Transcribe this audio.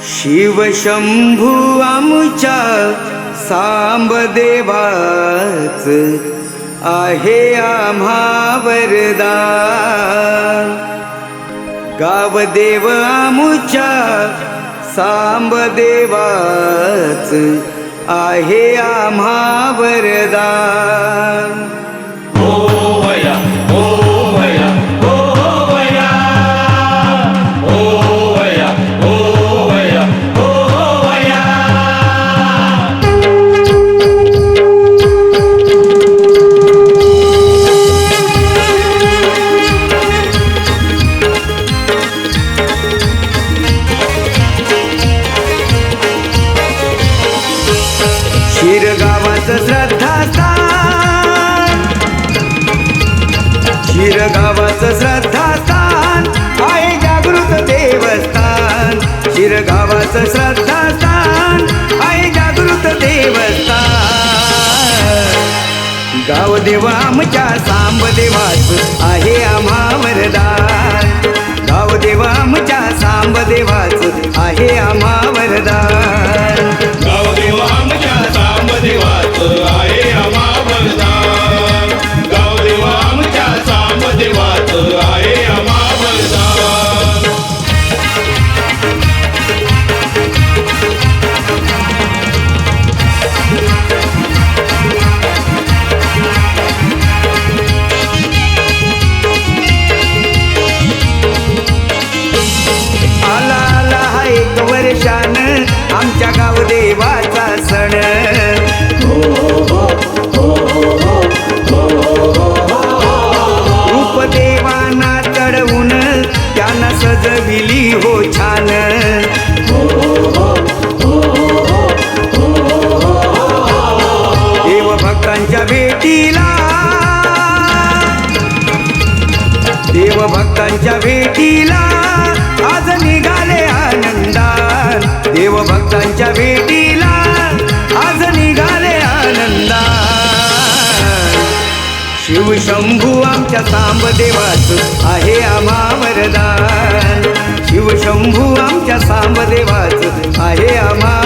शिवशंभू आमच्या सांबदेवाच आहे आम्हा वरदान। गावदेव आमच्या सांबदेवाच आहे आम्हा वरदान। शिरगावाचं श्रद्धास्थान, शिरगावाचं श्रद्धास्थान आहे जागृत देवस्थान। शिरगावाचं श्रद्धास्थान आहे जागृत देवस्थान। गावदेव आमच्या सांबदेवाचं आहे आम्हा वरदान। गावदेव आमच्या सांबदेवाचं आहे आम्हा वरदान। गावदेव आमच्या सांबदेवाचं आहे आम्हा वरदान। गावदेव आमच्या सांबदेवाचं आहे आम्हा वरदान। आला आला हा एक वर्षान आमच्या गावदेवाचा सण। रूपदेवांना चढवून त्यांना सजविली हो छान। देवभक्तांच्या भेटीला, देवभक्तांच्या भेटीला आज निघाले आनंदान। देवभक्तांच्या भेटीला आज निघाले आनंदान। शिवशंभू आमच्या सांबदेवाचं आहे आम्हा वरदान। शिवशंभू आमच्या सांबदेवाचं आहे आम्हा